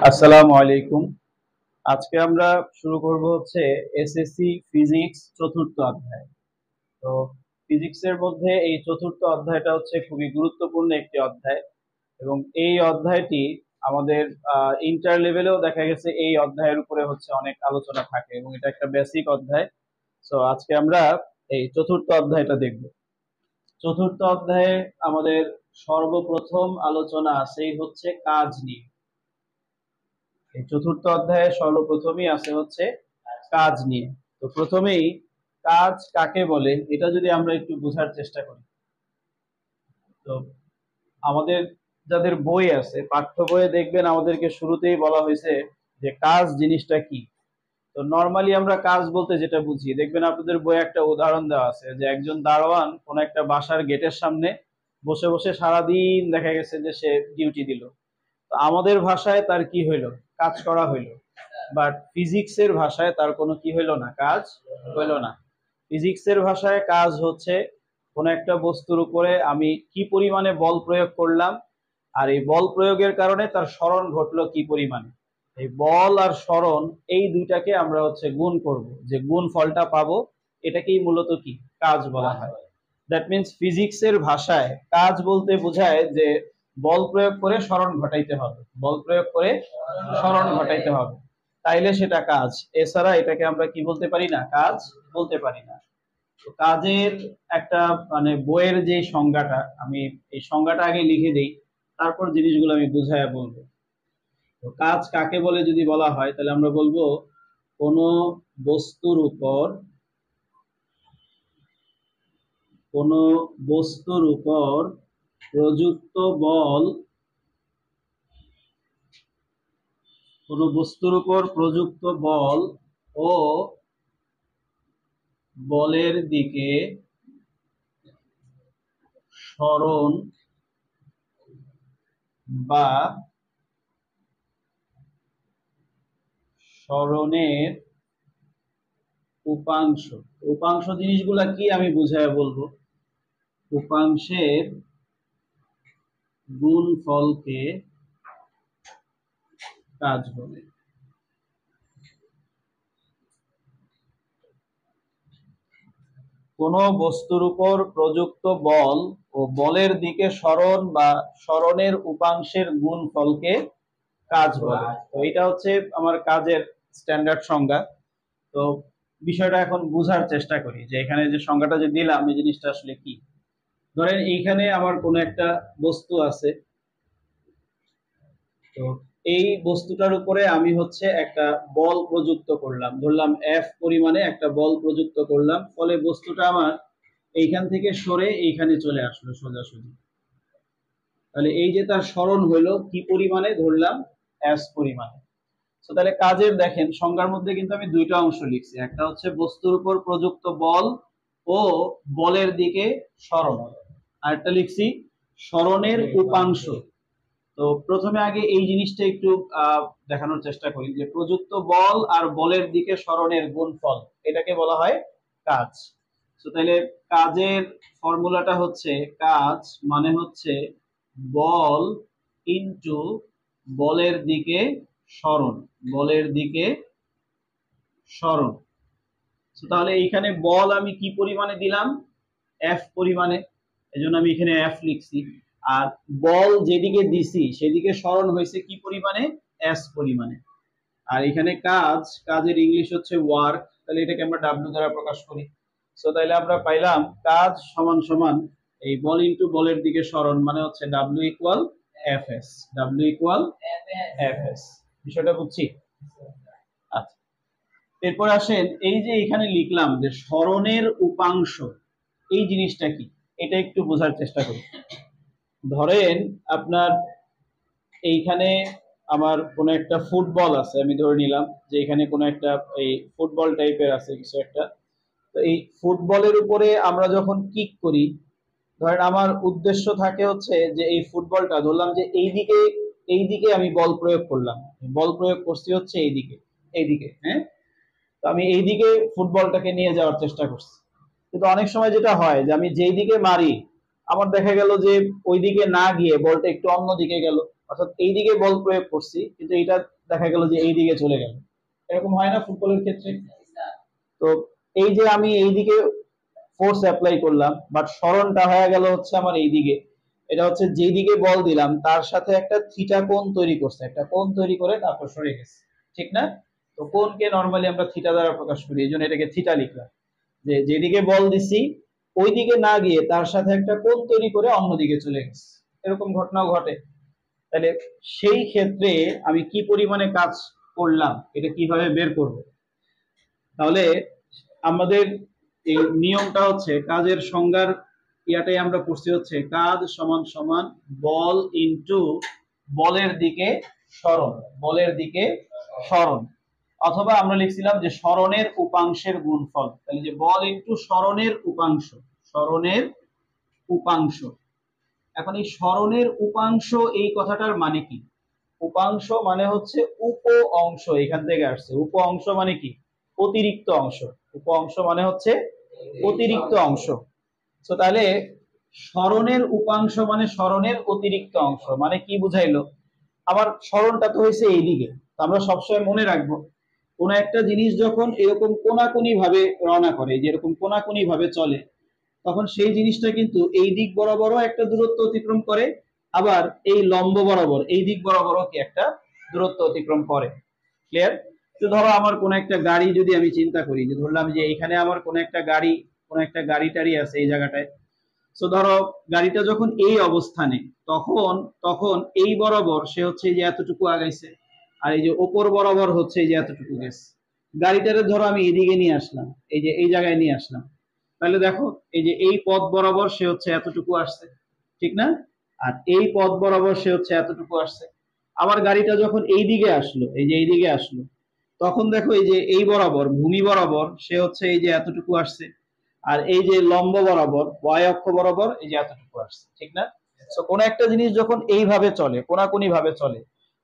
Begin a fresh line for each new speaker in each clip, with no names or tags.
আসসালামু আলাইকুম। আজকে আমরা শুরু করব হচ্ছে এসএসসি ফিজিক্স চতুর্থ অধ্যায়। তো ফিজিক্সের মধ্যে এই চতুর্থ অধ্যায়টা হচ্ছে খুবই গুরুত্বপূর্ণ একটি অধ্যায় এবং এই অধ্যায়টি আমাদের ইন্টার লেভেলেও দেখা গেছে এই অধ্যায়ের উপরে হচ্ছে অনেক আলোচনা থাকে এবং এটা একটা বেসিক অধ্যায়। সো আজকে আমরা এই চতুর্থ অধ্যায়টা দেখব। চতুর্থ অধ্যায়ে আমাদের সর্বপ্রথম আলোচনা সেই হচ্ছে কাজ নিয়ে। এই চতুর্থ অধ্যায়ে সর্বপ্রথমই আছে হচ্ছে কাজ নিয়ে। তো প্রথমেই কাজ কাকে বলে এটা যদি আমরা একটু বোঝার চেষ্টা করি, তো আমাদের যাদের বই আছে পাঠ্য বইয়ে দেখবেন আমাদেরকে শুরুতেই বলা হয়েছে যে কাজ জিনিসটা কি। তো নর্মালি আমরা কাজ বলতে যেটা বুঝি, দেখবেন আপনাদের বইয়ে একটা উদাহরণ দেওয়া আছে যে একজন দারোয়ান কোন একটা বাসার গেটের সামনে বসে বসে সারাদিন দেখা গেছে যে সে ডিউটি দিল। তো আমাদের ভাষায় তার কি হইলো, কাজ করা হইলো। বাট ফিজিক্সের ভাষায় তার কোনো কি হইলো না, কাজ হইলো না। ফিজিক্সের ভাষায় কাজ হচ্ছে কোন একটা বস্তুর উপরে আমি কি পরিমাণে বল প্রয়োগ করলাম, আর এই বল প্রয়োগের কারণে তার স্মরণ ঘটলো কি পরিমাণে। এই বল আর স্মরণ এই দুইটাকে আমরা হচ্ছে গুণ করব, যে গুণ ফলটা পাবো এটাকেই মূলত কি কাজ বলা হয়। দ্যাট মিনস ফিজিক্সের ভাষায় কাজ বলতে বোঝায় যে বল প্রয়োগ করে স্মরণ ঘটাইতে হবে, বল প্রয়োগ করে স্মরণ ঘটাইতে হবে, তাইলে সেটা কাজ। এছাড়া এটাকে আমরা কি বলতে পারি না, কাজ বলতে পারি না। তো কাজের একটা মানে বইয়ের যে সংজ্ঞাটা, আমি এই সংজ্ঞাটা আগে লিখে দেই, তারপর জিনিসগুলো আমি বুঝাইয়া বলবো। তো কাজ কাকে বলে যদি বলা হয় তাহলে আমরা বলবো কোনো বস্তুর উপর কোনো বস্তুর উপর প্রযুক্ত বল, কোনো বস্তুর উপর প্রযুক্ত বল ও বলের দিকে সরণ বা সরণের উপাংশ। উপাংশ জিনিসগুলা কি আমি বুঝায় বলবো। উপাংশের গুণফলকে কাজ বলে। কোন বস্তুর উপর প্রযুক্ত বল ও বলের দিকে সরণ বা সরণের উপাংশের গুণফলকে কাজ বলে। তো এটা হচ্ছে আমার কাজের স্ট্যান্ডার্ড সংজ্ঞা। তো বিষয়টা এখন বোঝার চেষ্টা করি যে এখানে যে সংজ্ঞাটা যে দিলাম এই জিনিসটা আসলে কি। ধরেন এইখানে আমার কোনো একটা বস্তু আছে, তো এই বস্তুটার উপরে আমি হচ্ছে একটা বল প্রযুক্ত করলাম, ধরলাম এফ পরিমাণে একটা বল প্রযুক্ত করলাম, ফলে বস্তুটা আমার এইখান থেকে সরে এইখানে চলে আসলো সোজাসুজি। তাহলে এই যে তার সরণ হইলো কি পরিমাণে, ধরলাম এস পরিমাণে। তো তাহলে কাজের দেখেন সংজ্ঞার মধ্যে কিন্তু আমি দুইটা অংশ লিখছি, একটা হচ্ছে বস্তুর উপর প্রযুক্ত বল ও বলের দিকে সরণ, আর একটা লিখছি সরণের উপাংশ। তো প্রথমে আগে এই জিনিসটা একটু দেখানোর চেষ্টা করি যে প্রযুক্ত বল আর বলের দিকে সরণের গুণফল এটাকে বলা হয় কাজ। তো তাহলে কাজের ফর্মুলাটা হচ্ছে কাজ মানে হচ্ছে বল ইনটু বলের দিকে সরণ, বলের দিকে সরণ। তাহলে এইখানে বল আমি কি পরিমাণে দিলাম, এফ পরিমাণে, এজন্য আমি এখানে এফ লিখছি। আর বল যেদিকে দিছি সেদিকে সরণ হয়েছে কি পরিমাণে, এস পরিমাণে। আর এখানে কাজ, কাজের ইংলিশ হচ্ছে ওয়ার্ক, তাহলে এটাকে আমরা ডাব্লিউ দ্বারা প্রকাশ করি। সো তাহলে আমরা পাইলাম কাজ সমান সমান এই বল ইনটু বলের দিকে সরণ মানে হচ্ছে W equal F S, W equal F S. বিষয়টা বুঝছি? আচ্ছা, এরপর আসেন এই যে এখানে লিখলাম যে সরণের উপাংশ, এই জিনিসটা কি এটা একটু বোঝার চেষ্টা করি। ধরেন আপনার এইখানে আমার কোনো একটা ফুটবল আছে, আমি ধরে নিলাম যে এখানে কোনো একটা এই ফুটবল টাইপের আছে কিছু একটা। তো এই ফুটবলের উপরে আমরা যখন কিক করি, ধরেন আমার উদ্দেশ্য থাকে হচ্ছে যে এই ফুটবলটা ধরলাম যে এইদিকে আমি বল প্রয়োগ করলাম, বল প্রয়োগ করছি হচ্ছে এইদিকে, এইদিকে, হ্যাঁ। তো আমি এইদিকে ফুটবলটাকে নিয়ে যাওয়ার চেষ্টা করছি, কিন্তু অনেক সময় যেটা হয় যে আমি যেই দিকে মারি আমার দেখা গেল যে ওই দিকে না গিয়ে বলটা একটু অন্য দিকে গেল। অর্থাৎ এই দিকে বল প্রয়োগ করছি, কিন্তু এটা দেখা গেল যে এই দিকে চলে গেল। এরকম হয় না ফুটবলের ক্ষেত্রে? তো এই যে আমি এই দিকে ফোর্স অ্যাপ্লাই করলাম, বাট সরণটা হয়ে গেল হচ্ছে আমার এই দিকে। এটা হচ্ছে যেদিকে বল দিলাম তার সাথে একটা থিটা কোণ তৈরি করছে, একটা কোণ তৈরি করে তারপর সরে গেছে, ঠিক না? তো কোণকে নরমালি আমরা থিটা দ্বারা প্রকাশ করি, এই জন্য এটাকে থিটা লিখলাম। যে যেদিকে বল দিছি ওই দিকে না গিয়ে তার সাথে একটা কোণ তৈরি করে অন্যদিকে চলে গেছে, এরকম ঘটনাও ঘটে। তাহলে সেই ক্ষেত্রে আমি কি পরিমাণে কাজ করলাম এটা কিভাবে বের করব? তাহলে আমাদের এই নিয়মটা হচ্ছে, কাজের সংজ্ঞার ইয়াটাই আমরা পড়ছি হচ্ছে কাজ সমান সমান বল ইনটু বলের দিকে সরণ, বলের দিকে সরণ। অথবা আমরা লিখছিলাম যে সরণের উপাংশের গুণফল, তাহলে যে বল ইনটু সরণের উপাংশ, সরণের উপাংশ। এখন এই সরণের উপাংশ এই কথাটার মানে কি? উপাংশ মানে হচ্ছে উপ অংশ, এখান থেকে আসছে। উপ অংশ মানে কি? অতিরিক্ত অংশ। উপ অংশ মানে হচ্ছে অতিরিক্ত অংশ। তো তাহলে সরণের উপাংশ মানে সরণের অতিরিক্ত অংশ, মানে কি বুঝাইলো? আমার সরণটা তো হয়েছে এইদিকে, আমরা সবসময় মনে রাখবো কোন একটা জিনিস যখন এরকম কোনাকুনি ভাবে রওনা করে, যেরকম কোনাকুনি ভাবে চলে, তখন সেই জিনিসটা কিন্তু এই দিক বরাবরও একটা দূরত্ব অতিক্রম করে, আবার এই লম্ব বরাবর এই দিক বরাবরও কি একটা দূরত্ব অতিক্রম করে। ক্লিয়ার? তো ধরো আমার কোন একটা গাড়ি যদি আমি চিন্তা করি, যে ধরলাম যে এখানে আমার কোন একটা গাড়ি টাড়ি আছে এই জায়গাটায়। তো ধরো গাড়িটা যখন এই অবস্থানে, তখন তখন এই বরাবর সে হচ্ছে এই যে এতটুকু আগাইছে, আর এই যে ওপর বরাবর হচ্ছে এই যে এতটুকু গেছে। গাড়িটারে ধরো আমি এদিকে নিয়ে আসলাম, এই যে এই জায়গায় নিয়ে আসলাম, তাহলে দেখো এই যে এই পথ বরাবর সে হচ্ছে এতটুকু আসছে, ঠিক না? আর এই পথ বরাবর সে হচ্ছে এতটুকু আসছে। আবার গাড়িটা যখন এই দিকে আসলো, এই যে এই দিকে আসলো, তখন দেখো এই যে এই বরাবর ভূমি বরাবর সে হচ্ছে এই যে এতটুকু আসছে, আর এই যে লম্ব বরাবর ওয়াই অক্ষ বরাবর এই যে এতটুকু আসছে, ঠিক না? তো কোন একটা জিনিস যখন এইভাবে চলে, কোনাকুনি ভাবে চলে,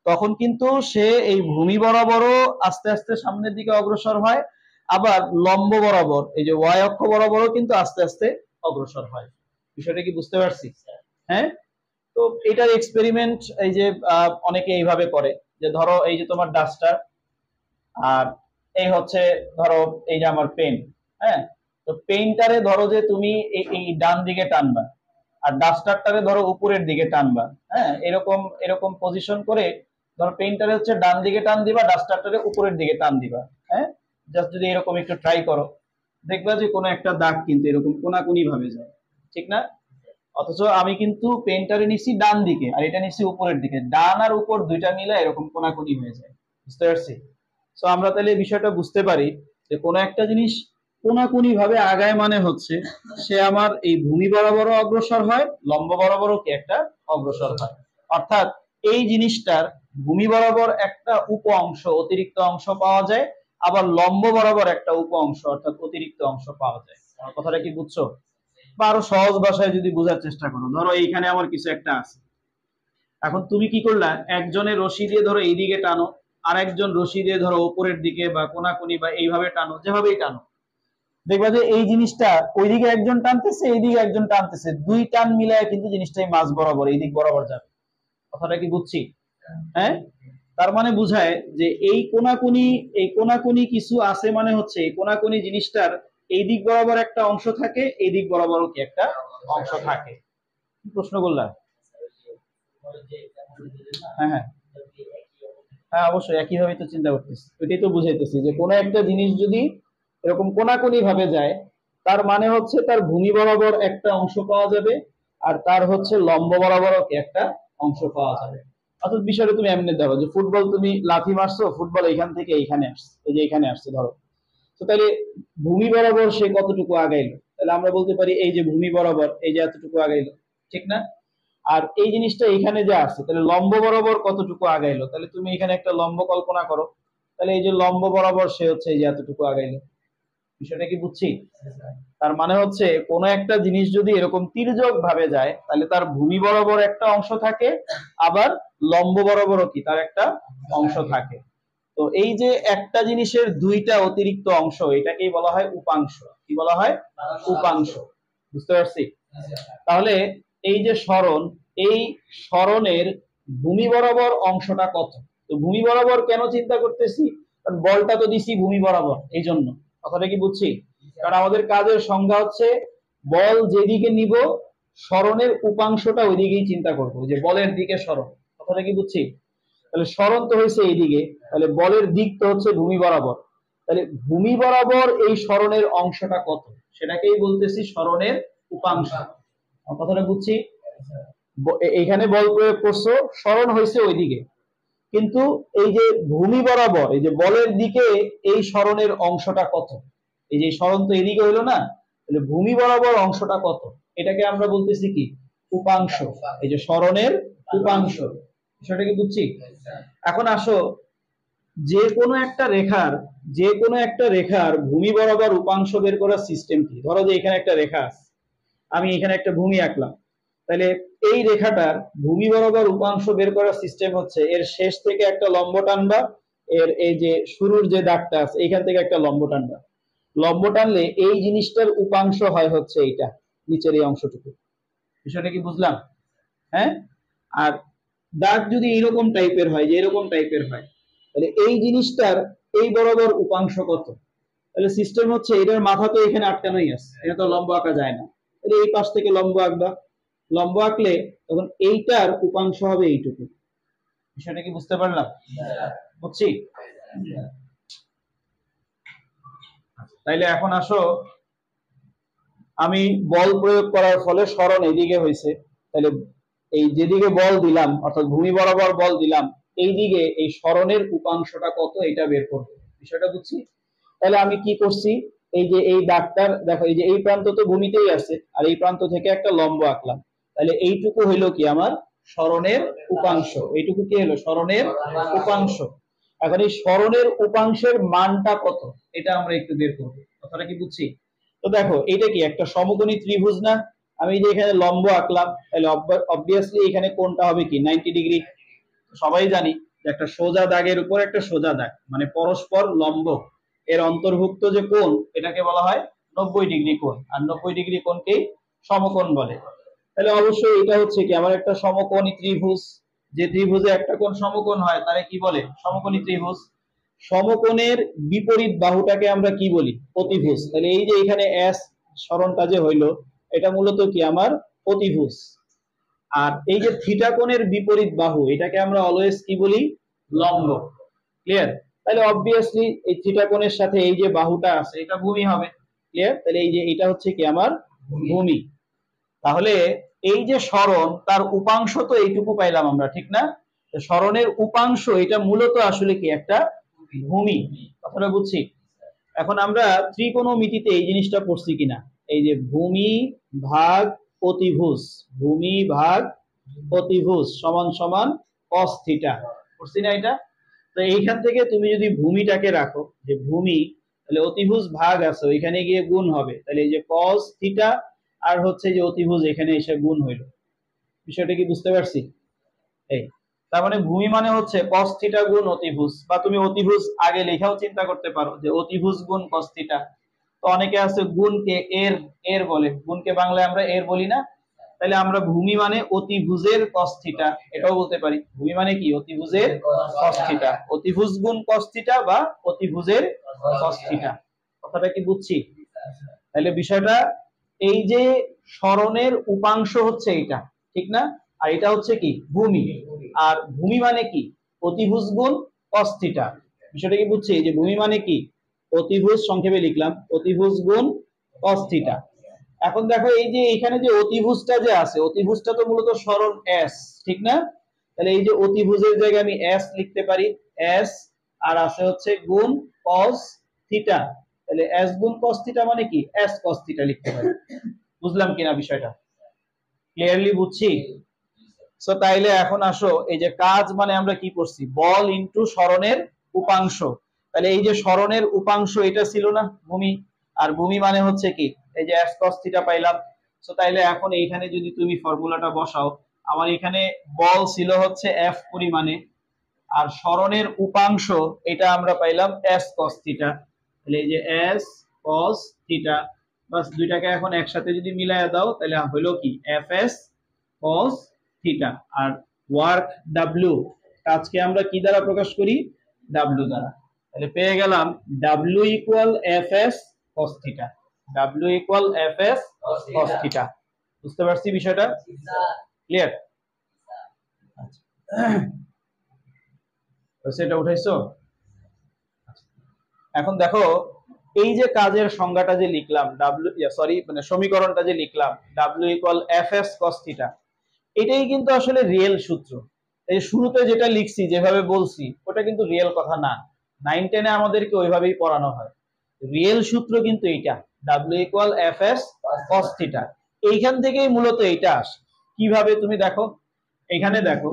তখন কিন্তু সে এই ভূমি বরাবরও আস্তে আস্তে সামনের দিকে অগ্রসর হয়, আবার লম্ব বরাবর এই যে ওয়াই অক্ষ বরাবরও কিন্তু আস্তে আস্তে অগ্রসর হয়। বিষয়টা কি বুঝতে পারছি? হ্যাঁ। তো এটার এক্সপেরিমেন্ট এই যে অনেকে এইভাবে করে, যে ধরো এই যে তোমার ডাস্টার, আর এই হচ্ছে ধরো এই যে আমার পেন। হ্যাঁ। তো পেইন্টারে ধরো যে তুমি এই ডান দিকে টানবা, আর ডাস্টারটারে ধরো উপরের দিকে টানবা। হ্যাঁ, এরকম এরকম পজিশন করে ধরো পেইন্টারে হচ্ছে ডান দিকে টান দিবা, ডাস্টারটারে উপরের দিকে টান দিবা। হ্যাঁ, জাস্ট যদি এরকম একটু ট্রাই করো, দেখবা যে কোনো একটা দাগ কিন্তু এরকম কোনাকুনি ভাবে যায়, ঠিক না? অথচ আমি কিন্তু পেনটারে নিছি ডান দিকে আর এটা নিছি উপরের দিকে, ডান আর উপর দুইটা মিলে এরকম কোনাকুনি হয়ে যায়। বুঝতে পারছি? তো আমরা তাহলে এই বিষয়টা বুঝতে পারি যে কোনো একটা জিনিস কোনাকুনি ভাবে আগায় মানে হচ্ছে সে আমার এই ভূমি বরাবরও অগ্রসর হয়, লম্ব বরাবরও কি একটা অগ্রসর হয়। অর্থাৎ এই জিনিসটার ভূমি বরাবর একটা উপ অংশ অতিরিক্ত অংশ পাওয়া যায়, আবার লম্ব বরাবর একটা উপ অংশ অর্থাৎ অতিরিক্ত অংশ পাওয়া যায়। আমার কথাটা কি বুঝছো? বা আরো সহজ ভাষায় যদি বোঝার চেষ্টা করো, ধরো এইখানে আমার কিছু একটা আছে, এখন তুমি কি করলা, একজনের রশি দিয়ে ধরো এইদিকে টানো, আর একজন রশি দিয়ে ধরো উপরের দিকে বা কোনাকুনি বা এইভাবে টানো, যেভাবেই টানো, দেখবা যে এই জিনিসটা ওইদিকে একজন টানতেছে এইদিকে একজন টানতেছে, দুই টান মিলায় কিন্তু জিনিসটাই মাঝ বরাবর এই দিক বরাবর যাবে। কথাটা কি বুঝছি? হ্যাঁ। তার মানে বুঝায় যে এই কোনাকুনি কিছু আছে, মানে হচ্ছে এই কোনাকুনি জিনিসটার এই দিক বরাবর একটা অংশ থাকে, এই দিক বরাবরও কি একটা অংশ থাকে। কি প্রশ্ন করলা? হ্যাঁ হ্যাঁ হ্যাঁ, অবশ্যই একই ভাবে তো চিন্তা করতেছি, ওইটাই তো বুঝাইতেছি যে কোনো একটা জিনিস যদি এরকম কোনাকুনি ভাবে যায়, তার মানে হচ্ছে তার ভূমি বরাবর একটা অংশ পাওয়া যাবে, আর তার হচ্ছে লম্ব বরাবরও কি একটা অংশ পাওয়া যাবে। অর্থাৎ বিষয়টা তুমি এমনি ধরো যে ফুটবল তুমি লাথি মারছো, ফুটবল এইখান থেকে এইখানে আসছে, এই যে এইখানে আসছে ধরো, তো তাহলে ভূমি বরাবর সে কতটুকু আগাইলো, তাহলে আমরা বলতে পারি এই যে ভূমি বরাবর এই যে এতটুকু আগাইলো, ঠিক না? আর এই জিনিসটা এখানে যে আসছে, তাহলে লম্ব বরাবর কতটুকু আগাইলো, তাহলে তুমি এখানে একটা লম্ব কল্পনা করো, তাহলে এই যে লম্ব বরাবর সে হচ্ছে এই যে এতটুকু আগাইলো। বিষয়টা কি বুঝছি? তার মানে হচ্ছে কোনো একটা জিনিস যদি এরকম তির্যক ভাবে যায়, তাহলে তার ভূমি বরাবর একটা অংশ থাকে, আবার লম্ব বরাবরও কি তার একটা অংশ থাকে। তো এই যে একটা জিনিসের দুইটা অতিরিক্ত অংশ, এটাকেই বলা হয় উপাংশ। কি বলা হয়? উপাংশ। বুঝতে পারছি? তাহলে এই যে সরণ, এই সরণের ভূমি বরাবর অংশটা কত। তো ভূমি বরাবর কেন চিন্তা করতেছি, কারণ বলটা তো দিছি ভূমি বরাবর, এই জন্য। কথাটা কি বুঝছি? কারণ আমাদের কাজের সংজ্ঞা হচ্ছে বল যেদিকে নিব সরণের উপাংশটা ওইদিকেই চিন্তা করবো, যে বলের দিকে সরণ। কথাটা কি বুঝছি? তাহলে সরণ তো হয়েছে এইদিকে, তাহলে বলের দিক তো হচ্ছে ভূমি বরাবর। তাহলে ভূমি বরাবর এই সরণের অংশটা কত, সেটাকেই বলতেছি সরণের উপাংশ। কথাটা বুঝছি? এখানে বল প্রয়োগ করছো, সরণ হয়েছে ওইদিকে, কিন্তু এই যে ভূমি বরাবর এই যে বলের দিকে এই সরণের অংশটা কত, এই যে সরণ তো এদিকে হইলো না, তাহলে ভূমি বরাবর অংশটা কত, এটাকে আমরা বলতেছি কি উপাংশ। এই যে সরণের উপাংশ, সেটা কি বুঝছি? এখন আসো, যে কোনো একটা রেখার ভূমি বরাবর উপাংশ বের করার সিস্টেম কি। ধরো যে এখানে একটা রেখা আছে, আমি এখানে একটা ভূমি আঁকলাম, তাহলে এই রেখাটার ভূমি বরাবর উপাংশ বের করার সিস্টেম হচ্ছে এর শেষ থেকে একটা লম্ব টানবা, এর এই যে শুরুর যে দাগটা আছে এইখান থেকে একটা লম্ব টানবা, লম্ব টানলে এই জিনিসটার উপাংশ হয় হচ্ছে এইটা, নিচের এই অংশটুকু। বিষয়টা কি বুঝলাম? হ্যাঁ। আর দাগ যদি এইরকম টাইপের হয়, যে এরকম টাইপের হয়, তাহলে এই জিনিসটার এই বরাবর উপাংশ কত। তাহলে সিস্টেম হচ্ছে এটার মাথা তো এখানে আটকানোই আছে, এটা তো লম্ব আঁকা যায় না, তাহলে এই পাশ থেকে লম্ব আঁকবা, লম্ব আঁকলে তখন এইটার উপাংশ হবে এইটুকু। বিষয়টা কি বুঝতে পারলাম? বুঝছি? তাইলে এখন আসো, আমি বল প্রয়োগ করার ফলে সরণ এদিকে হয়েছে, তাহলে এই যেদিকে বল দিলাম অর্থাৎ ভূমি বরাবর বল দিলাম, এই দিকে এই সরণের উপাংশটা কত এটা বের করব। বিষয়টা বুঝছি? তাহলে আমি কি করছি, এই যে এই দাগটার দেখো, এই যে এই প্রান্ত তো ভূমিতেই আছে, আর এই প্রান্ত থেকে একটা লম্ব আঁকলাম, তাহলে এইটুকু হইলো কি আমার সরণের উপাংশ। এইটুকু কি হলো সরণের উপাংশ। এখন এই সরণের উপাংশের মানটা কত, এটা আমরা একটু বের করবো। কথাটা কি বুঝছি? তো দেখো এটা কি একটা সমকোণী ত্রিভুজ না, আমি যে এখানে লম্ব আঁকলাম, তাহলে অবভিয়াসলি এখানে কোণটা হবে কি 90 ডিগ্রি। সবাই জানি যে একটা সোজা দাগের উপর একটা সোজা দাগ মানে পরস্পর লম্ব, এর অন্তর্ভুক্ত যে কোণ এটাকে বলা হয় 90 ডিগ্রি কোণ, আর 90 ডিগ্রি কোণকেই সমকোণ বলে। তাহলে অবশ্যই এটা হচ্ছে কি আমার একটা সমকোণী ত্রিভুজ, যে ত্রিভুজে একটা কোণ সমকোণ হয় তারে কি বলে সমকোণী ত্রিভুজ। সমকোণের বিপরীত বাহুটাকে আমরা কি বলি অতিভুজ। তাহলে এই যে এখানে এস সরণটা যে হইলো, এটা মূলত কি আমার অতিভুজ। আর এই যে থিটা কোণের বিপরীত বাহু এটাকে আমরা অলওয়েজ কি বলি লম্ব। ক্লিয়ার? তাহলে অবভিয়াসলি এই থিটা কোণের সাথে এই যে বাহুটা আছে এটা ভূমি হবে। ক্লিয়ার? তাহলে এই যে এটা হচ্ছে কি আমার ভূমি। তাহলে এই যে সরণ তার উপাংশ তো এইটুকু পাইলাম আমরা, ঠিক না? সরণের উপাংশ এটা মূলত আসলে কি একটা ভূমি। কথাটা বুঝছি? এখন আমরা ত্রিকোণমিতিতে এই জিনিসটা পড়ছি কিনা, এই যে ভূমি ভাগ অতিভুজ, ভূমি ভাগ অতিভুজ সমান সমান cos থিটা, পড়ছি না এটা? তো এইখান থেকে তুমি যদি ভূমিটাকে রাখো যে ভূমি, তাহলে অতিভুজ ভাগ আছে এখানে গিয়ে গুণ হবে, তাহলে এই যে cos থিটা আর হচ্ছে যে অতিভুজ এখানে এসে গুণ হইলো। বিষয়টা কি বুঝতে পারছি? এই তার মানে ভূমি মানে হচ্ছে cos থিটা গুণ অতিভুজ, বা তুমি অতিভুজ আগে লেখাও চিন্তা করতে পারো যে অতিভুজ গুণ cos থিটা। তো অনেকে আছে গুণকে এর এর বলে, গুণকে বাংলায় আমরা এর বলি না, তাহলে আমরা ভূমি মানে অতিভুজের cos থিটা এটাও বলতে পারি। ভূমি মানে কি অতিভুজের cos থিটা, অতিভুজ গুণ cos থিটা বা অতিভুজের cos থিটা। কথাটা কি বুঝছি? তাহলে বিষয়টা এই যে সরণের উপাংশ হচ্ছে এটা, ঠিক না? আর এটা হচ্ছে কি ভূমি, আর ভূমি মানে কি অতিভুজ গুণ cos থিটা। বিষয়টা কি বুঝছি যে ভূমি মানে কি অতিভুজ, সংক্ষেপে লিখলাম অতিভুজ গুণ cos থিটা। এখন দেখো এই যে এখানে যে অতিভুজটা যে আছে, অতিভুজটা তো মূলত সরণ s, ঠিক না? তাহলে এই যে অতিভুজের জায়গায় আমি s লিখতে পারি, s আর আছে হচ্ছে গুণ cos থিটা, তাহলে s গুণ cos থিটা মানে কি s cos থিটা লিখতে পারি। বুঝলাম কিনা বিষয়টা? ক্লিয়ারলি বুঝছি? সো তাইলে এখন আসো, এই যে কাজ মানে আমরা কি করছি বল ইনটু সরণের উপাংশ। তাহলে এই যে সরণের উপাংশ এটা ছিল না ভূমি, আর ভূমি মানে হচ্ছে কি এই যে s cos থিটা পাইলাম। সো তাইলে এখন এইখানে যদি তুমি ফর্মুলাটা বসাও, আমার এখানে বল ছিল হচ্ছে f পরিমাণে, আর সরণের উপাংশ এটা আমরা পাইলাম s cos থিটা। তাহলে এই যে s cos থিটা, বাস দুইটাকে এখন একসাথে যদি মিলায়া দাও তাহলে হলো কি fs cos থিটা, আর ওয়ার্ক ডাব্লিউ, কাজকে আমরা কি দ্বারা প্রকাশ করি? ডাব্লিউ দ্বারা। তাহলে পেয়ে গেলাম W equal F S cos theta, W equal F S cos theta. বুঝতে পারছি বিষয়টা? ক্লিয়ার? সেটা উঠাইছো? এখন দেখো, এই যে কাজের সংজ্ঞাটা যে লিখলাম সমীকরণটা যে লিখলাম W equal F S cos theta, এটাই কিন্তু আসলে রিয়েল সূত্র। এই শুরুতে যেটা লিখছি, যেভাবে বলছি, ওটা কিন্তু রিয়েল কথা না। 9-10-এ আমাদেরকে ওইভাবেই পড়ানো হয়। রিয়েল সূত্র কিন্তু এইটা, W equal F S cos theta. এইখান থেকেই মূলত এইটা আসে। কিভাবে তুমি দেখো, এখানে দেখো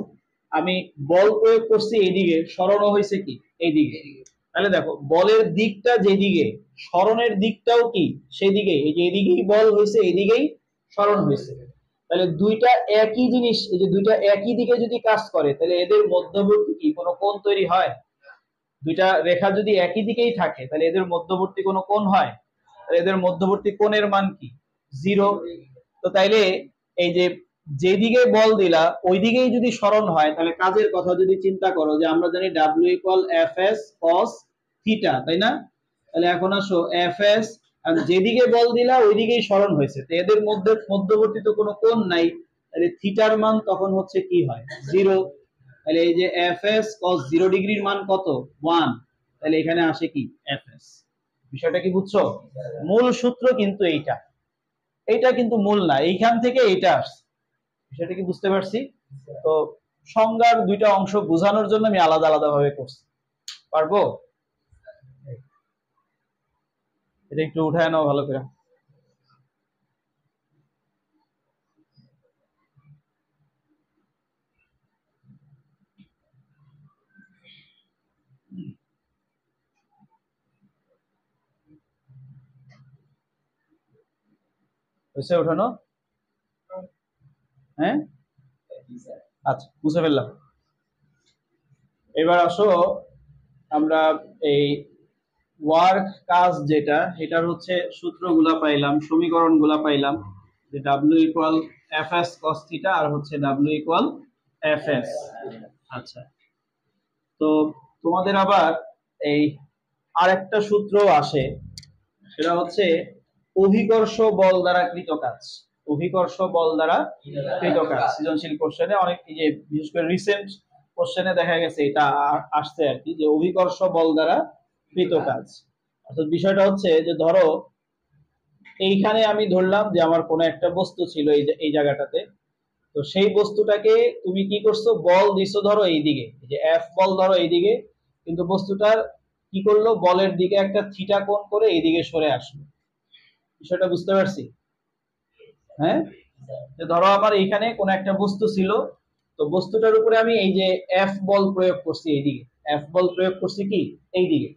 আমি বল প্রয়োগ করছি এইদিকে, সরণ হয়েছে কি এইদিকে। তাহলে দেখো বলের দিকটা যেদিকে, সরণের দিকটাও কি সেদিকে। এই যে এদিকেই বল হয়েছে, এদিকেই সরণ হয়েছে। তাহলে দুইটা একই জিনিস, এই যে দুইটা একই দিকে যদি কাজ করে, তাহলে এদের মধ্যবর্তী কি কোনো কোণ তৈরি হয়? দুইটা রেখা যদি একই দিকেই থাকে, তাহলে এদের মধ্যবর্তী কোনো কোণ হয়? তাহলে এদের মধ্যবর্তী কোণের মান কি? 0। তো তাইলে এই যে যেদিকে বল দিলা ওই দিকেই যদি সরণ হয়, তাহলে কাজের কথা যদি চিন্তা করো, যে আমরা জানি W equal F S cos theta, তাই না? তাহলে এখন আসো এফ এস, আর যেদিকে বল দিলা ওই দিকেই সরণ হয়েছে, তো এদের মধ্যে মধ্যবর্তী তো কোনো কোণ নাই, তাহলে থিটার মান তখন হচ্ছে কি হয়? 0। তাহলে এই যে এফ এস কস 0 ডিগ্রির মান কত? 1। তাহলে এখানে আসে কি? F S. বিষয়টা কি বুঝছো? মূল সূত্র কিন্তু এইটা, এইটা কিন্তু মূল না, এইখান থেকে এইটা আসছে। বিষয়টা কি বুঝতে পারছি? তো সংজ্ঞার দুইটা অংশ বোঝানোর জন্য আমি আলাদা আলাদা ভাবে করছি। পারবো? এটা একটু উঠায় নাও ভালো করে। হয়েছে উঠানো? হ্যাঁ, আচ্ছা, বুঝে ফেললাম। এবার আসো আমরা এই ওয়ার্ক কাজ যেটা, এটার হচ্ছে সূত্রগুলা পাইলাম, সমীকরণগুলা পাইলাম, যে W equal F S cos theta আর হচ্ছে ডাব্লিউ ইকুয়াল এফ এস। আচ্ছা, তো তোমাদের আবার এই আরেকটা সূত্র আসে, সেটা হচ্ছে অভিকর্ষ বল দ্বারা কৃত কাজ। অভিকর্ষ বল দ্বারা কৃত কাজ সৃজনশীল কোশ্চেনে অনেক, যে বিশেষ করে রিসেন্ট কোশ্চেনে দেখা গেছে এটা আসছে আর কি, যে অভিকর্ষ বল দ্বারা কৃত কাজ। অর্থাৎ বিষয়টা হচ্ছে যে ধরো এইখানে আমি ধরলাম যে আমার কোনো একটা বস্তু ছিল এই জায়গাটাতে, তো সেই বস্তুটাকে তুমি কি করছো? বল দিছো ধরো এইদিকে, যে এফ বল ধরো এইদিকে, কিন্তু বস্তুটার কি করলো? বলের দিকে একটা থিটা কোণ করে এইদিকে সরে আসলো। বিষয়টা বুঝতে পারছি? হ্যাঁ, যে ধরো আমার এইখানে কোন একটা বস্তু ছিল, তো বস্তুটার উপরে আমি এই যে এফ বল প্রয়োগ করছি এইদিকে, এফ বল প্রয়োগ করছি কি এইদিকে,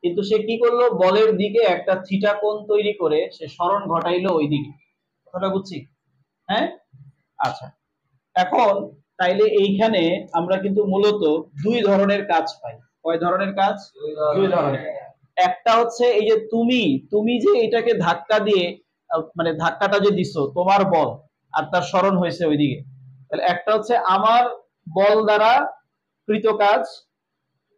কিন্তু সে কি করলো? বলের দিকে একটা থিটা কোণ তৈরি করে সে সরণ ঘটাইলো ওইদিকে। কথাটা বুঝছি? হ্যাঁ, আচ্ছা। এখন তাইলে এইখানে আমরা কিন্তু মূলত দুই ধরনের কাজ পাই। কয় ধরনের কাজ? দুই ধরনের। একটা হচ্ছে এই যে তুমি তুমি যে এটাকে ধাক্কা দিয়ে, মানে ধাক্কাটা যে দিছো তোমার বল, আর তার সরণ হয়েছে ওইদিকে, তাহলে একটা হচ্ছে আমার বল দ্বারা কৃত কাজ,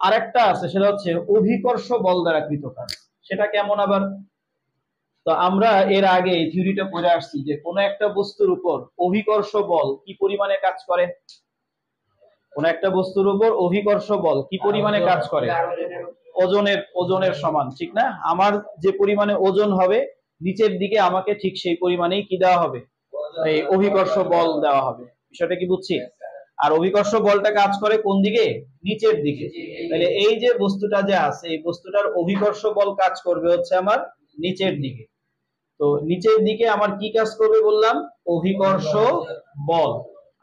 আর একটা আছে সেটা হচ্ছে অভিকর্ষ বল দ্বারা কৃত কাজ। সেটা কেমন আবার? তো আমরা এর আগে এই থিওরিটা পড়ে আসছি যে কোন একটা বস্তুর উপর অভিকর্ষ বল কি পরিমাণে কাজ করে। কোন একটা বস্তুর উপর অভিকর্ষ বল কি পরিমাণে কাজ করে? ওজনের সমান, ঠিক না? আমার যে পরিমাণে ওজন হবে নিচের দিকে, আমাকে ঠিক সেই পরিমাণেই কি দেওয়া হবে? এই অভিকর্ষ বল দেওয়া হবে। বিষয়টা কি বুঝছি? আর অভিকর্ষ বলটা কাজ করে কোন দিকে? নিচের দিকে। তাহলে এই যে বস্তুটা যে আছে, এই বস্তুটার অভিকর্ষ বল কাজ করবে হচ্ছে আমার নিচের দিকে। তো নিচের দিকে আমার কি কাজ করবে বললাম? অভিকর্ষ বল।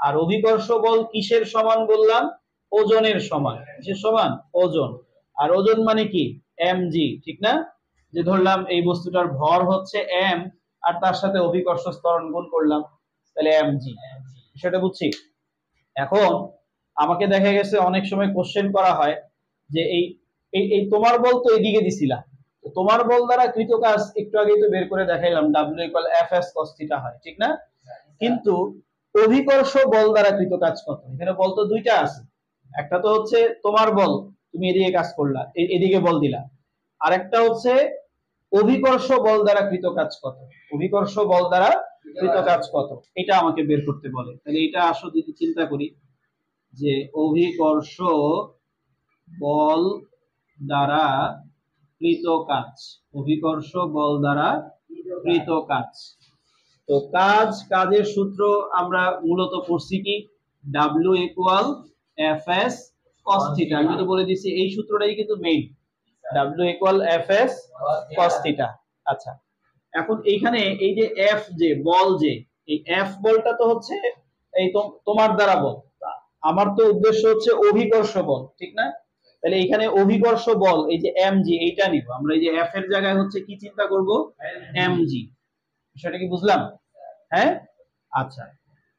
আর অভিকর্ষ বল কিসের সমান বললাম? ওজনের সমান। কিসের সমান? ওজন। আর ওজন মানে কি? mg, ঠিক না? যে ধরলাম এই বস্তুটার ভর হচ্ছে m, আর তার সাথে অভিকর্ষ ত্বরণ গুণ করলাম, তাহলে mg। সেটা বুঝছি? এখন আমাকে দেখা গেছে অনেক সময় কোশ্চেন করা হয় যে এই এই তোমার বল তো এইদিকে দিছিলা, তোমার বল দ্বারা কৃত কাজ একটু আগেই তো বের করে দেখাইলাম, W equal F S cos theta হয়, ঠিক না? কিন্তু অভিকর্ষ বল দ্বারা কৃত কাজ কত? এখানে বল তো দুইটা আছে, একটা তো হচ্ছে তোমার বল, তুমি এদিকে কাজ করলা, এদিকে বল দিলা, আর একটা হচ্ছে অভিকর্ষ বল দ্বারা কৃত কাজ কত। অভিকর্ষ বল দ্বারা কৃত কাজ কত এটা আমাকে বের করতে বলে। তাহলে এটা আসলে যদি চিন্তা করি যে অভিকর্ষ বল দ্বারা কৃত কাজ, অভিকর্ষ বল দ্বারা কৃত কাজ, তো কাজের সূত্র আমরা মূলত পড়ছি কি, W equal Fs cos theta. আমি তো বলে দিছি এই সূত্রটাই কিন্তু main, W equal Fs cos theta. আচ্ছা, এখন এইখানে এই যে F যে বল, যে এই F বলটা তো হচ্ছে এই তোমার দ্বারা বল, আমার তো উদ্দেশ্য হচ্ছে অভিকর্ষ বল, ঠিক না? তাহলে এখানে অভিকর্ষ বল এই যে mg, এইটা নিব আমরা, এই যে F এর জায়গায় হচ্ছে কি চিন্তা করব, mg। বিষয়টা কি বুঝলাম? হ্যাঁ, আচ্ছা।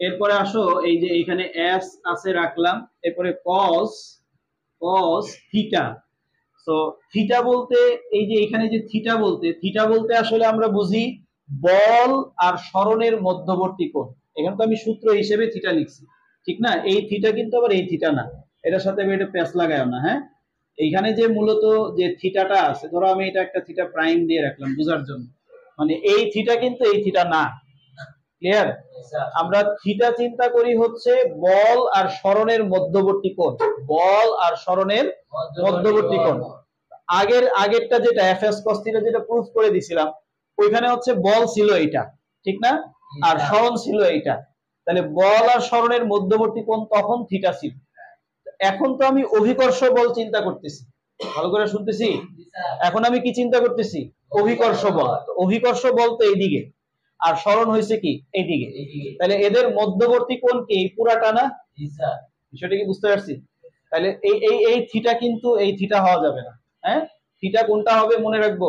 এরপরে আসো, এই যে এখানে s আছে রাখলাম, এরপরে cos থিটা। তো থিটা বলতে এই যে এখানে যে থিটা বলতে আসলে আমরা বুঝি বল আর সরণের মধ্যবর্তী কোণ। এখানে তো আমি সূত্র হিসেবে থিটা লিখছি, ঠিক না? এই থিটা কিন্তু আবার এই থিটা না, এটার সাথে আমি এটা প্যাচ লাগায়ও না। হ্যাঁ, এইখানে যে মূলত যে থিটাটা আছে, ধরো আমি এটা একটা থিটা প্রাইম দিয়ে রাখলাম বোঝার জন্য, মানে এই থিটা কিন্তু এই থিটা না। ক্লিয়ার? আমরা থিটা চিন্তা করি হচ্ছে বল আর সরণের মধ্যবর্তী কোণ, বল আর সরণের মধ্যবর্তী কোণ। আগেরটা যেটা Fs cos থিটা যেটা প্রুফ করে দিছিলাম, ওইখানে হচ্ছে বল ছিল এইটা, ঠিক না? আর সরণ ছিল এইটা। তাহলে বল আর সরণের মধ্যবর্তী কোণ তখন থিটা ছিল। এখন তো আমি অভিকর্ষ বল চিন্তা করতেছি, ভালো করে শুনতেছি? এখন আমি কি চিন্তা করতেছি? অভিকর্ষ বল। অভিকর্ষ বল তো এইদিকে, আর সরণ হয়েছে কি এইদিকে। তাহলে এদের মধ্যবর্তী কোণ কি এই পুরাটা না? বিষয়টা কি বুঝতে পারছি? তাহলে এই থিটা কিন্তু এই থিটা হওয়া যাবে না। হ্যাঁ, থিটা কোনটা হবে মনে রাখবো,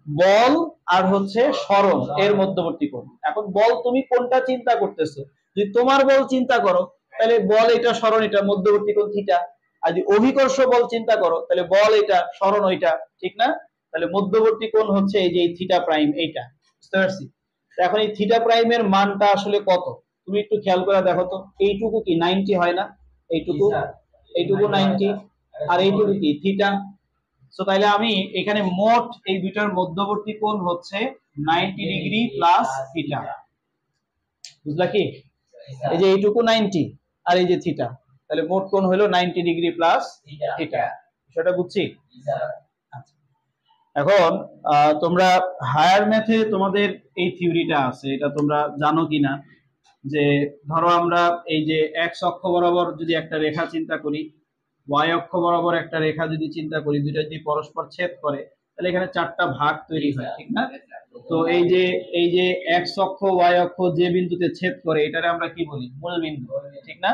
বল আর হচ্ছে সরণ এর মধ্যবর্তী কোণ। এখন বল তুমি কোনটা চিন্তা করতেছো, যদি তোমার বল চিন্তা করো তাহলে বল এটা, সরণ এটা, মধ্যবর্তী কোণ থিটা। আর যদি অভিকর্ষ বল চিন্তা করো তাহলে বল এটা, সরণ ওইটা, ঠিক না? তাহলে মধ্যবর্তী কোণ হচ্ছে এই যে থিটা প্রাইম, এইটা। বুঝতে পারছি? এখন এই থিটা প্রাইমের মানটা আসলে কত তুমি একটু খেয়াল করে দেখো তো। এইটুকু কি 90 হয় না? এইটুকু 90, আর এইটুকু কি থিটা। সো তাইলে আমি এখানে মোট এই দুইটার মধ্যবর্তী কোণ হচ্ছে 90 ডিগ্রি প্লাস থিটা। বুঝলা কি? এই যে এইটুকু 90 আর এই যে থিটা, তাহলে মোট কোণ হলো 90 ডিগ্রি প্লাস থিটা। সেটা বুঝছি? এখন তোমরা হায়ার ম্যাথে তোমাদের এই থিওরিটা আছে, এটা তোমরা জানো কিনা, যে ধরো আমরা এই যে এক্স অক্ষ বরাবর যদি একটা রেখা চিন্তা করি, ওয়াই অক্ষ বরাবর একটা রেখা যদি চিন্তা করি, দুইটা যদি পরস্পর ছেদ করে তাহলে এখানে চারটা ভাগ তৈরি হয়, ঠিক না? তো এই যে এক্স অক্ষ ওয়াই অক্ষ যে বিন্দুতে ছেদ করে এটারে আমরা কি বলি, মূল বিন্দু, ঠিক না?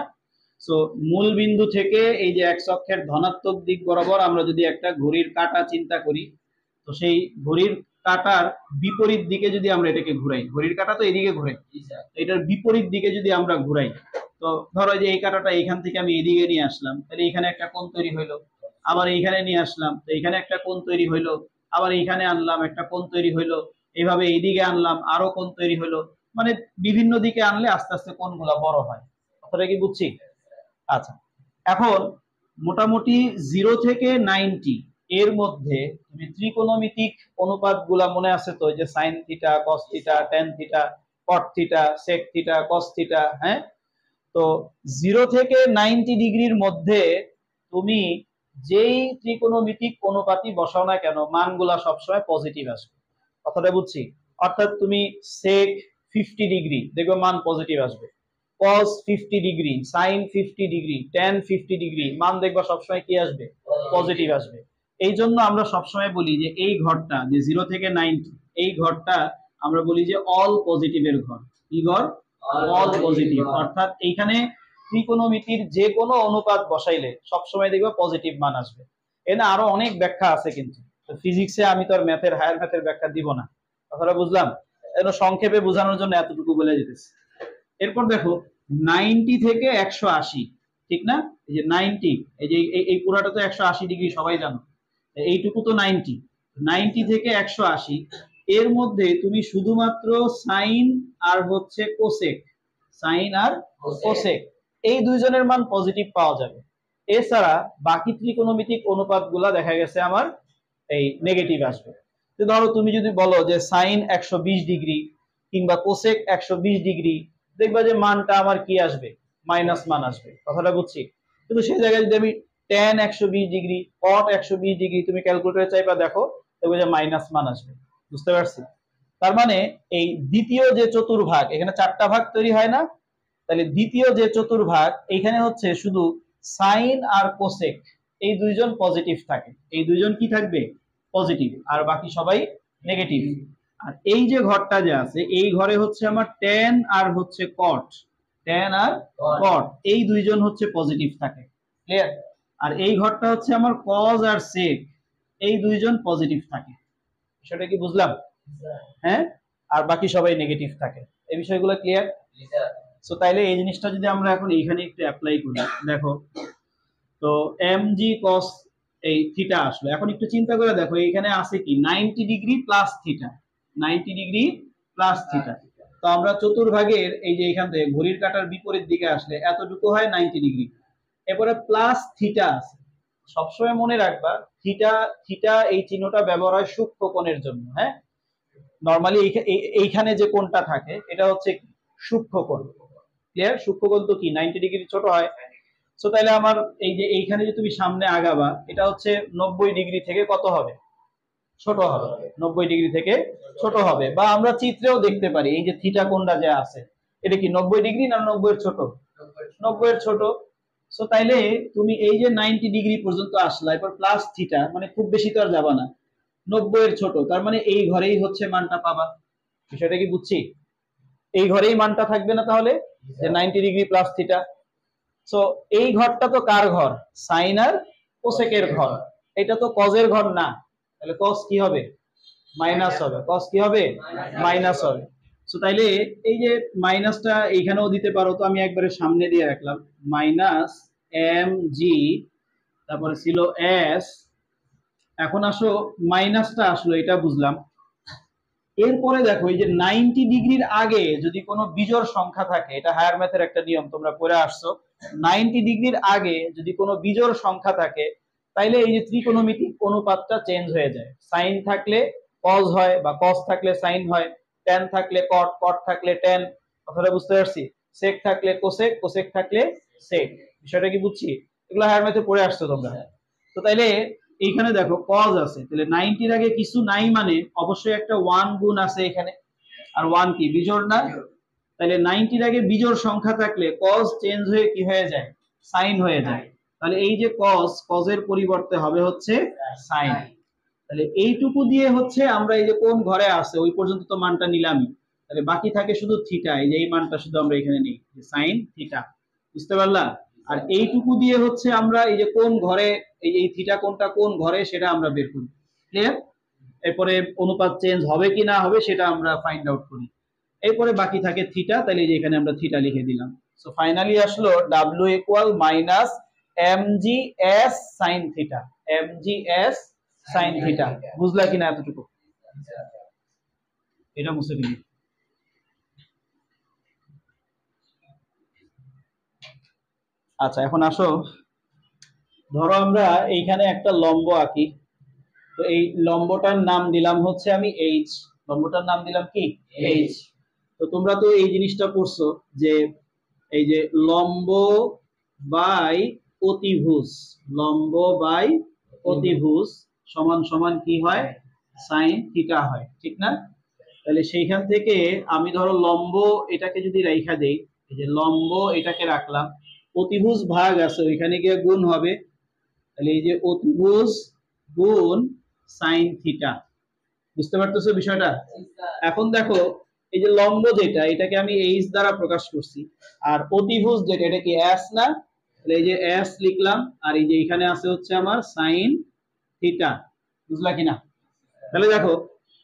সো মূল বিন্দু থেকে এই যে এক্স অক্ষের ধনাত্মক দিক বরাবর আমরা যদি একটা ঘড়ির কাঁটা চিন্তা করি, তো সেই ঘড়ির কাঁটার বিপরীত দিকে যদি আমরা এটাকে ঘুরাই, ঘড়ির কাঁটা তো এদিকে ঘুরে, এটার বিপরীত দিকে যদি আমরা ঘুরাই, তো ধরো যে এই কাঁটাটা এখান থেকে আমি এদিকে নিয়ে আসলাম, তাহলে এখানে একটা কোণ তৈরি হইলো। আবার এইখানে নিয়ে আসলাম, তো এখানে একটা কোণ তৈরি হইলো। আবার এইখানে আনলাম, একটা কোণ তৈরি হইলো। এইভাবে এইদিকে আনলাম, আরো কোণ তৈরি হইলো। মানে বিভিন্ন দিকে আনলে আস্তে আস্তে কোণগুলা বড় হয়। কথাটা কি বুঝছি? আচ্ছা, এখন মোটামুটি 0 থেকে 90 এর মধ্যে তুমি ত্রিকোণমিতিক অনুপাতগুলা মনে আছে তো, যে sine theta, cos theta, tan theta, cot theta, sec theta, cos theta. হ্যাঁ, তো 0 থেকে 90 ডিগ্রির মধ্যে তুমি যেই ত্রিকোণমিতিক অনুপাতই বসাও না কেন, মানগুলা সবসময় পজিটিভ আসবে। কথাটা বুঝছি? অর্থাৎ তুমি সেক 50 ডিগ্রি দেখবে মান পজিটিভ আসবে, cos 50 degree, sin 50 degree, tan 50 degree, মান দেখবা সবসময় কি আসবে, পজিটিভ আসবে। এই জন্য আমরা সবসময় বলি যে এই ঘরটা যে 0 থেকে 90, এই ঘরটা আমরা বলি যে অল পজিটিভের ঘর। কি ঘর? All positive. অর্থাৎ এইখানে ত্রিকোণমিতির যে কোনো অনুপাত বসাইলে সবসময় দেখবা পজিটিভ মান আসবে। এখানে আরো অনেক ব্যাখ্যা আছে, কিন্তু ফিজিক্সে আমি তো আর ম্যাথের, হায়ার ম্যাথের ব্যাখ্যা দিব না। কথাটা বুঝলাম? সংক্ষেপে বোঝানোর জন্য এতটুকু বলে যেতেছি। এরপর দেখো 90 থেকে 180, ঠিক না? এই যে 90, এই যে এই পুরাটা তো 180 ডিগ্রি, সবাই জানো। এইটুকু তো 90 থেকে 180 এর মধ্যে তুমি শুধুমাত্র সাইন আর হচ্ছে কোসেক, সাইন আর কোসেক, এই দুইজনের মান পজিটিভ পাওয়া যাবে। এছাড়া বাকি ত্রিকোণমিতিক অনুপাতগুলা দেখা গেছে আমার এই নেগেটিভ আসবে। তো ধরো তুমি যদি বলো যে সাইন 120 ডিগ্রি কিংবা কোসেক 120 ডিগ্রি, দেখবা যে মানটা আমার কি আসবে, মাইনাস মান আসবে। কথাটা বুঝছি? কিন্তু সেই জায়গায় যদি আমি ট্যান 120 ডিগ্রি, কট 120 ডিগ্রি তুমি ক্যালকুলেটরে চাইবা দেখো, দেখবে যে মাইনাস মান আসবে। বুঝতে পারছি? তার মানে এই দ্বিতীয় যে চতুর্ভাগ, এখানে চারটা ভাগ তৈরি হয় না, তাহলে দ্বিতীয় যে চতুর্ভাগ এখানে হচ্ছে শুধু সাইন আর কোসেক এই দুইজন পজিটিভ থাকে। এই দুইজন কি থাকবে? পজিটিভ, আর বাকি সবাই নেগেটিভ। আর এই যে ঘরটা যে আছে, এই ঘরে হচ্ছে আমার ট্যান আর হচ্ছে কট, ট্যান আর কট এই দুইজন হচ্ছে পজিটিভ থাকে। ক্লিয়ার? আর এই ঘরটা হচ্ছে আমার কজ আর সেক, এই দুইজন পজিটিভ থাকে। সেটা কি বুঝলাম? হ্যাঁ। আর বাকি সবাই নেগেটিভ থাকে। এই বিষয়গুলো ক্লিয়ার? সো তাইলে এই জিনিসটা যদি আমরা এখন এইখানে একটু অ্যাপ্লাই করি, দেখো তো mg cos এই থিটা আসলো। এখন একটু চিন্তা করে দেখো এখানে আছে কি 90 degree plus theta, 90 degree plus theta. তো আমরা চতুর্ভাগের এই যে এখান থেকে ঘড়ির কাঁটার বিপরীত দিকে আসলে এতটুকু হয় 90 ডিগ্রি। এরপরে প্লাস থিটা আছে। সবসময় মনে রাখবা থিটা, থিটা এই চিহ্নটা ব্যবহার হয় সূক্ষ্ম কোণের জন্য। হ্যাঁ, নরমালি এইখানে যে কোণটা থাকে এটা হচ্ছে সূক্ষ্ম কোণ। ক্লিয়ার? সূক্ষ্ম কোণ তো কি 90 ডিগ্রি ছোট হয়। সো তাহলে আমার এই যে এইখানে যে তুমি সামনে আগাবা, এটা হচ্ছে 90 ডিগ্রি থেকে কত হবে? ছোট হবে। 90 ডিগ্রি থেকে ছোট হবে। বা আমরা চিত্রেও দেখতে পারি এই যে থিটা কোণটা যে আছে, এটা কি 90 ডিগ্রি না 90 এর ছোট? 90 এর ছোট। সো তাইলে তুমি এই যে 90 ডিগ্রি পর্যন্ত আসলা, এরপর প্লাস থিটা, মানে খুব বেশি তো আর যাবা না, 90 এর ছোট, তার মানে এই ঘরেই হচ্ছে মানটা পাবা। বিষয়টা কি বুঝছি? এই ঘরেই মানটা থাকবে না তাহলে, যে 90 ডিগ্রি প্লাস থিটা। সো এই ঘরটা তো কার ঘর? সাইন আর কোসেকের ঘর। এটা তো কজের ঘর না, তাহলে কস কি হবে? মাইনাস হবে। কস কি হবে? মাইনাস হবে। সো তাইলে এই যে মাইনাসটা এইখানেও দিতে পারো, তো আমি একবারে সামনে দিয়ে রাখলাম মাইনাস এম জি, তারপরে ছিল এস। এখন আসো মাইনাসটা আসলো, এটা বুঝলাম। এরপরে দেখো এই যে 90 ডিগ্রির আগে যদি কোনো বিজোড় সংখ্যা থাকে, এটা হায়ার ম্যাথের একটা নিয়ম তোমরা পড়ে আসছো, 90 ডিগ্রির আগে যদি কোনো বিজোড় সংখ্যা থাকে তাইলে এই যে ত্রিকোণমিতিক অনুপাতটা চেঞ্জ হয়ে যায়। সাইন থাকলে কজ হয়, বা কজ থাকলে সাইন হয়, ট্যান থাকলে কট, কট থাকলে ট্যান। কথাটা বুঝতে পারছি? সেক থাকলে কোসেক, কোসেক থাকলে সেক। বিষয়টা কি বুঝছি? এগুলো হায়ার ম্যাথে পড়ে আসছো তোমরা। তো তাইলে এইখানে দেখো কজ আছে, তাহলে 90 এর আগে কিছু নাই মানে অবশ্যই একটা 1 গুণ আছে এখানে। আর 1 কি বিজোড় না? তাহলে 90 এর আগে বিজোড় সংখ্যা থাকলে কজ চেঞ্জ হয়ে কি হয়ে যায়? সাইন হয়ে যায়। তাহলে এই যে কজ, কজের পরিবর্তে হবে হচ্ছে সাইন। তাহলে এইটুকু দিয়ে হচ্ছে আমরা এই যে কোন ঘরে আছে ওই পর্যন্ত তো মানটা নিলামই। তাহলে বাকি থাকে শুধু থিটা, এই যে এই মানটা শুধু আমরা এখানে নিই, সাইন থিটা। বুঝতে পারলা? আর এইটুকু দিয়ে হচ্ছে আমরা এই যে কোন ঘরে, এই থিটা কোনটা কোন ঘরে সেটা আমরা বের করি। ক্লিয়ার? এরপরে অনুপাত চেঞ্জ হবে কি না হবে সেটা আমরা ফাইন্ড আউট করি। এরপরে বাকি থাকে থিটা, তাহলে এই যে এখানে আমরা থিটা লিখে দিলাম। সো ফাইনালি আসলো W equal minus mgs sin theta, mgs sin theta. বুঝলা কিনা এতটুকু? এটা মুছে দিই। আচ্ছা এখন আসো, ধরো আমরা এইখানে একটা লম্ব আঁকি। তো এই লম্বটার নাম দিলাম হচ্ছে আমি এইচ। লম্বটার নাম দিলাম কি? এইচ। তো তোমরা তো এই জিনিসটা পড়ছো যে এই যে লম্ব বাই অতিভুজ, লম্ব বাই অতিভুজ সমান সমান কি হয়? সাইন থিটা হয়, ঠিক না? তাহলে সেইখান থেকে আমি ধরো লম্ব এটাকে যদি রাইখা দেই, এই যে লম্ব এটাকে রাখলাম, অতিভুজ ভাগ আছে ওইখানে গিয়ে গুণ হবে। তাহলে এই যে অতিভুজ গুণ সাইন থিটা। বুঝতে পারতেছো বিষয়টা? এখন দেখো এই যে লম্ব যেটা, এটাকে আমি এইচ দ্বারা প্রকাশ করছি, আর অতিভুজ যেটা, এটা কি এস না? তাহলে এই যে এস লিখলাম, আর এই যে এখানে আছে হচ্ছে আমার সাইন থিটা। বুঝলা কিনা? তাহলে দেখো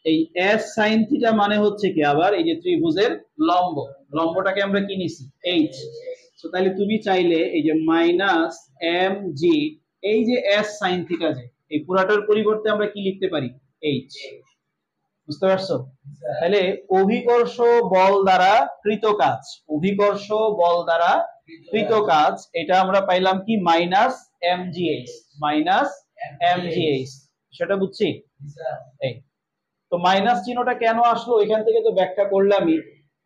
এই এস সাইন থিটা মানে হচ্ছে কি আবার এই যে ত্রিভুজের লম্ব, লম্বটাকে আমরা কি নিছি? এইচ। তো তাহলে তুমি চাইলে এই যে মাইনাস এম জি, এই যে এস সাইন থিটা, যে এই পুরাটার পরিবর্তে আমরা কি লিখতে পারি? এইচ। বুঝতে পারছো? তাহলে অভিকর্ষ বল দ্বারা কৃত কাজ, অভিকর্ষ বল দ্বারা কৃত কাজ, এটা আমরা পাইলাম কি মাইনাস mgh, মাইনাস mgh। সেটা বুঝছি? এই তো মাইনাস চিহ্নটা কেন আসলো এখান থেকে তো ব্যাখ্যা করলামই।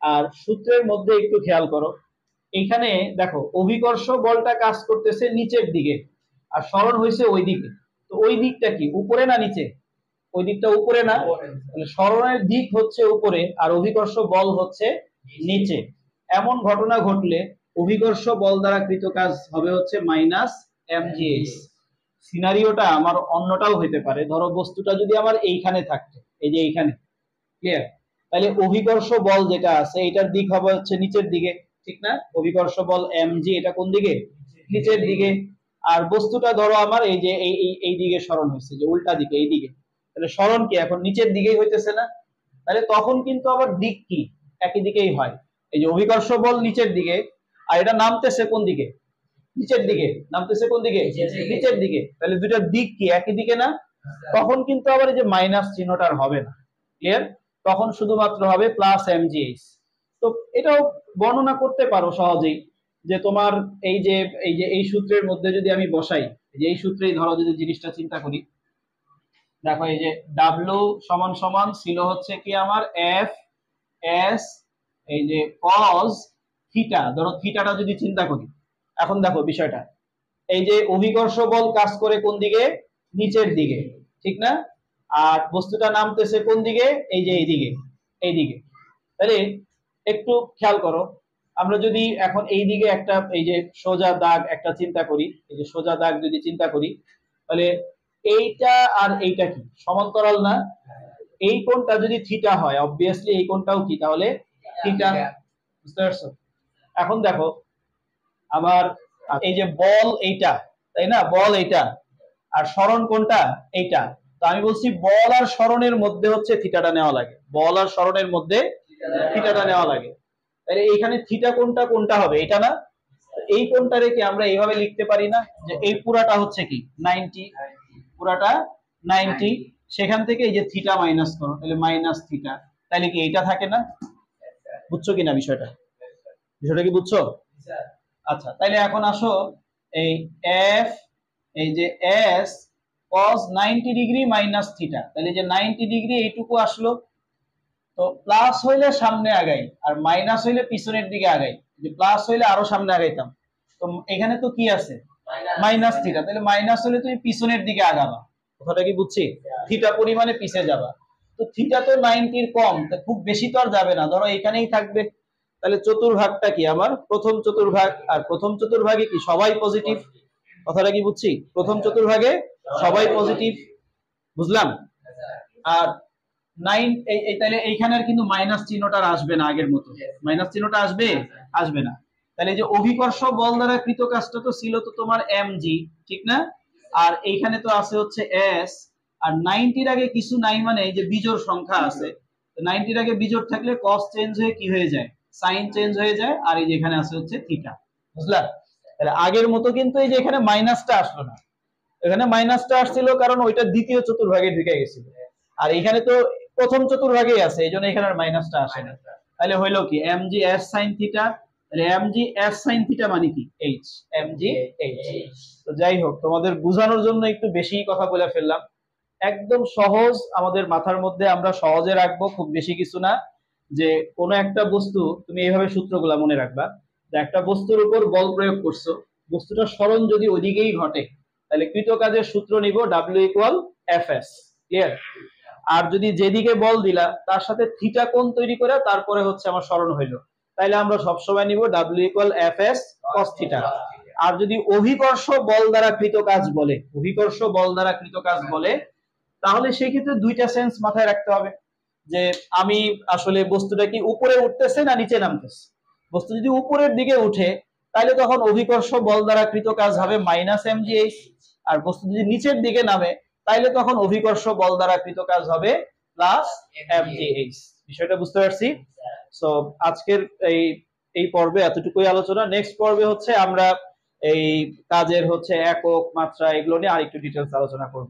আর সূত্রের মধ্যে একটু খেয়াল করো, এখানে দেখো অভিকর্ষ বলটা কাজ করতেছে নিচের দিকে আর সরণ হয়েছে ওই দিকে। তো ওই দিকটা কি উপরে না নিচে? ওই দিকটা উপরে না? তাহলে সরণের দিক হচ্ছে উপরে আর অভিকর্ষ বল হচ্ছে নিচে। এমন ঘটনা ঘটলে অভিকর্ষ বল দ্বারা কৃত কাজ হবে হচ্ছে মাইনাস mgh। সিনারিওটা আমার অন্যটাও হতে পারে, ধরো বস্তুটা যদি আমার এইখানে থাকতো, এই যে এইখানে, ক্লিয়ার? তাহলে অভিকর্ষ বল যেটা আছে এটার দিক হবে হচ্ছে নিচের দিকে, ঠিক না? অভিকর্ষ বল mg এটা কোন দিকে? নিচের দিকে। আর বস্তুটা ধরো আমার এই যে এই দিকে সরণ হয়েছে, যে উল্টা দিকে, এই দিকে, তাহলে সরণ কি এখন নিচের দিকেই হইতেছে না? তাহলে তখন কিন্তু আবার দিক কি একই দিকেই হয়। এই যে অভিকর্ষ বল নিচের দিকে আর এটা নামতেছে কোন দিকে? নিচের দিকে। নামতেছে কোন দিকে? নিচের দিকে। তাহলে দুইটার দিক কি একই দিকে না? তখন কিন্তু আবার এই যে মাইনাস চিহ্নটা আর হবে না, ক্লিয়ার? তখন শুধুমাত্র হবে প্লাস mgh। তো এটাও বর্ণনা করতে পারো সহজেই, যে তোমার এই সূত্রের মধ্যে যদি আমি বসাই, যে এই সূত্রেই ধরো যদি জিনিসটা চিন্তা করি, দেখো এই যে w সমান সমান ছিল হচ্ছে কি আমার f s এই যে cos থিটা, ধরো থিটাটা যদি চিন্তা করি, এখন দেখো বিষয়টা, এই যে অভিকর্ষ বল কাজ করে কোন দিকে? নিচের দিকে, ঠিক না? আর বস্তুটা নামতেছে কোন দিকে? এই যে এইদিকে, এইদিকে। তাহলে একটু খেয়াল করো, আমরা যদি এখন এই দিকে একটা এই যে সোজা দাগ একটা চিন্তা করি, এই যে সোজা দাগ যদি চিন্তা করি, তাহলে এইটা আর এইটা কি সমান্তরাল না? এই কোণটা যদি থিটা হয়, অবভিয়াসলি এই কোণটাও কি তাহলে থিটা। বুঝতে পারছো? এখন দেখো আমার এই যে বল এইটা, তাই না? বল এইটা আর সরণ কোনটা? এইটা। তো আমি বলছি বল আর সরণের মধ্যে হচ্ছে থিটাটা নেওয়া লাগে, বল আর সরণের মধ্যে থিটাটা নেওয়া লাগে। তাহলে এইখানে থিটা কোনটা কোনটা হবে? এটা না? এই কোনটা রেখে আমরা এইভাবে লিখতে পারি না যে এই পুরাটা হচ্ছে কি 90, পুরাটা 90, সেখান থেকে এই যে থিটা মাইনাস করো, তাহলে মাইনাস থিটা, তাহলে কি এইটা থাকে না? বুঝছো কিনা বিষয়টা? বিষয়টা কি বুঝছো? আচ্ছা, তাইলে এখন আসো এই f এই যে s cos 90 degree minus theta, তাহলে যে 90 ডিগ্রি এইটুকু আসলো, তো প্লাস হইলে সামনে আগাই আর মাইনাস হইলে পিছনের দিকে আগাই, যে প্লাস হইলে আরো সামনে আগাইতাম। তো এখানে তো কি আছে? মাইনাস থিটা, তাহলে মাইনাস হলে তুমি পিছনের দিকে আগাবা। কথাটা কি বুঝছি? থিটা পরিমাণে পিছে যাবা। তো থিটা তো 90 কম, তা খুব বেশি তো আর যাবে না, ধরো এখানেই থাকবে। তাহলে চতুর্ভাগটা কি আমার প্রথম চতুর্ভাগ, আর প্রথম চতুর্ভাগে কি সবাই পজিটিভ। কথাটা কি বুঝছি? প্রথম চতুর্ভাগে সবাই পজিটিভ, বুঝলাম? আর তাহলে এইখানে কিন্তু মাইনাস চিহ্নটা আসবে না, আগের মতো মাইনাস চিহ্নটা আসবে? আসবে না। তাহলে যে অভিকর্ষ বল দ্বারা কৃত কাজটা তো ছিল তো তোমার mg, ঠিক না? আর এইখানে তো আছে হচ্ছে s, আর 90 আগে কিছু নাই মানে এই যে বিজোড় সংখ্যা আছে, 90 আগে বিজোড় থাকলে cos চেঞ্জ হয়ে কি হয়ে যায়? সাইন চেঞ্জ হয়ে যায়। আর এই যে এখানে আছে হচ্ছে থিটা, বুঝলা? তাহলে আগের মতো কিন্তু এই যে এখানে মাইনাসটা আসলো না, এখানে মাইনাসটা আসছিল কারণ ওইটা দ্বিতীয় চতুর্ভাগে ঢুকে গেছিল, আর এখানে তো প্রথম চতুর্ভাগেই আছে, এই জন্য এখানে আর মাইনাসটা আসে না। তাহলে হইলো কি mg s sin থিটা, তাহলে mg s sin থিটা মানে কি h, mg h। তো যাই হোক, তোমাদের বোঝানোর জন্য একটু বেশি কথা বলে ফেললাম। একদম সহজ, আমাদের মাথার মধ্যে আমরা সহজে রাখবো, খুব বেশি কিছু না। যে কোনো একটা বস্তু তুমি এইভাবে সূত্রগুলা মনে রাখবা, যে একটা বস্তুর উপর বল প্রয়োগ করছো, বস্তুটার সরণ যদি ওইদিকেই ঘটে, তাহলে কৃত কাজের সূত্র নিব w ইকুয়াল fs, ক্লিয়ার? আর যদি যেদিকে বল দিলা তার সাথে থিটা কোণ তৈরি করে তারপরে হচ্ছে আমার সরণ হইলো, তাইলে আমরা সবসময় নিব w equal fs cos theta. আর যদি অভিকর্ষ বল দ্বারা কৃত কাজ বলে, অভিকর্ষ বল দ্বারা কৃত কাজ বলে, তাহলে সেই ক্ষেত্রে দুইটা সেন্স মাথায় রাখতে হবে, যে আমি আসলে বস্তুটা কি উপরে উঠতেছে না নিচে নামতেছে। বস্তু যদি উপরের দিকে উঠে তাহলে তখন অভিকর্ষ বল দ্বারা কৃত কাজ হবে মাইনাস mgh, আর বস্তু যদি নিচের দিকে নামে তাইলে তখন অভিকর্ষ বল দ্বারা কৃত কাজ হবে প্লাস mgh। বিষয়টা বুঝতে পারছি? সো আজকের এই এই পর্বে এতটুকুই আলোচনা। নেক্সট পর্বে হচ্ছে আমরা এই কাজের হচ্ছে একক, মাত্রা, এগুলো নিয়ে আরেকটু ডিটেলস আলোচনা করব।